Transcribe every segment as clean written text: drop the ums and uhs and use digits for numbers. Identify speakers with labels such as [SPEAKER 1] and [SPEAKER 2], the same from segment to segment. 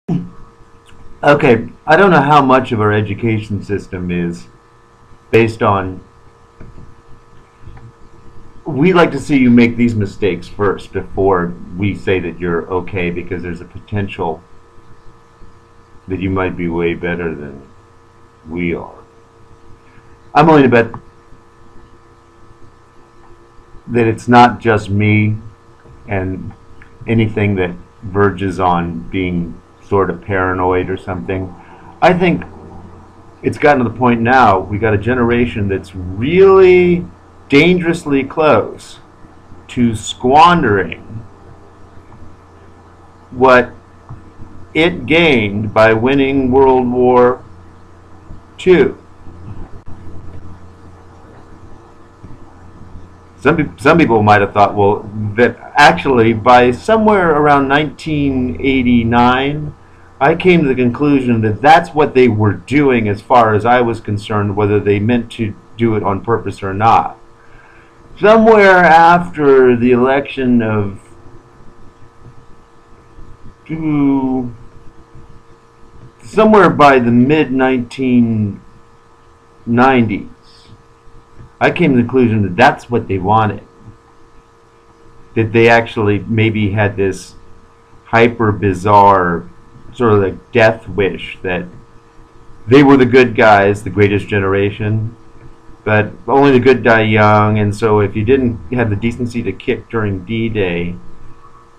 [SPEAKER 1] Okay, I don't know how much of our education system is based on. We like to see you make these mistakes first before we say that you're okay because there's a potential that you might be way better than we are. I'm willing to bet that it's not just me and anything that verges on being sort of paranoid or something. I think it's gotten to the point now we got a generation that's really dangerously close to squandering what it gained by winning World War II. Some people might have thought, well, that actually by somewhere around 1989, I came to the conclusion that that's what they were doing as far as I was concerned, whether they meant to do it on purpose or not. Somewhere after the election of somewhere by the mid 1990s, I came to the conclusion that that's what they wanted. That they actually maybe had this hyper bizarre sort of like death wish that they were the good guys, the greatest generation, but only the good die young, and so if you didn't have the decency to kick during D-Day,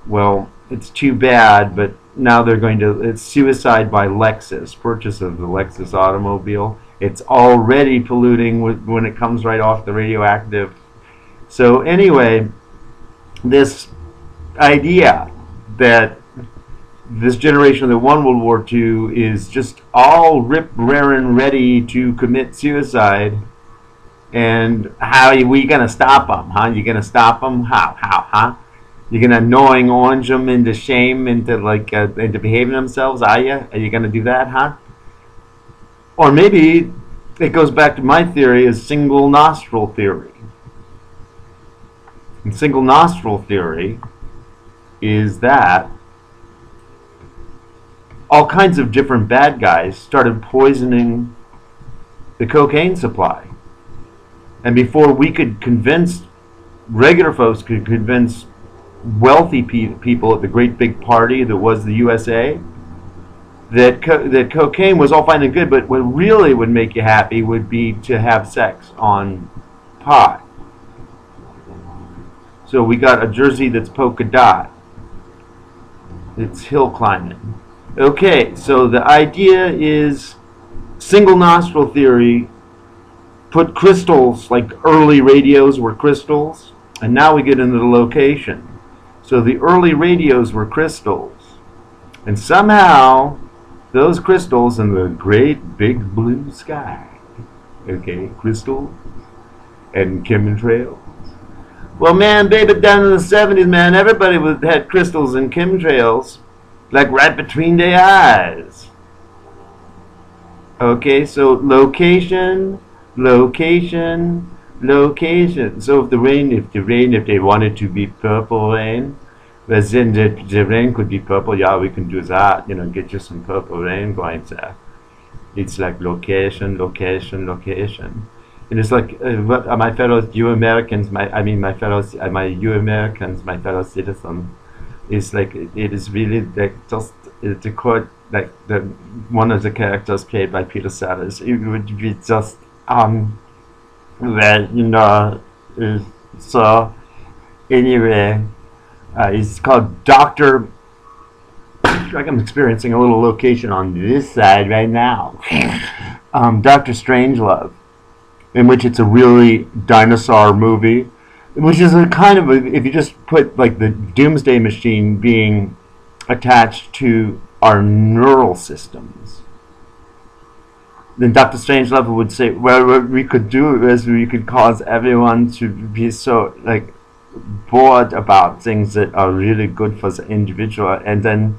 [SPEAKER 1] well, it's too bad, but now they're going to, it's suicide by Lexus, purchase of the Lexus automobile. It's already polluting when it comes right off the radioactive. So anyway, this idea that this generation that won World War II is just all rip-raring ready to commit suicide, and how are we going to stop them, huh? You going to stop them? How, huh? You're going to annoying orange them into shame, into into behaving themselves, are you? Are you going to do that, huh? Or maybe it goes back to my theory as single nostril theory. And single nostril theory is that all kinds of different bad guys started poisoning the cocaine supply. And before we could convince, regular folks could convince wealthy people at the great big party that was the USA, that cocaine was all fine and good, but what really would make you happy would be to have sex on pot. So we got a jersey that's polka dot. It's hill climbing. Okay, so the idea is single nostril theory. Put crystals, like early radios were crystals, and now we get into the location. So the early radios were crystals, and somehow those crystals in the great big blue sky, okay, crystals and chemtrails. Well, man, baby, down in the 70s, man, everybody had crystals and chemtrails, like right between their eyes. Okay, so location, location, location. So if they wanted to be purple rain, well, then the rain could be purple. Yeah, we can do that. You know, get you some purple rain going there. It's like location, location, location. And it's like what my fellow you Americans, my fellow citizens, is like it is really like just the quote like the one of the characters played by Peter Sellers. It would be just well, you know, so anyway, it's called Doctor. Like I'm experiencing a little location on this side right now. Dr. Strangelove, in which it's a really dinosaur movie, which is a kind of a, if you just put like the doomsday machine being attached to our neural systems, then Dr. Strangelove would say, well, what we could do is we could cause everyone to be so like bored about things that are really good for the individual, and then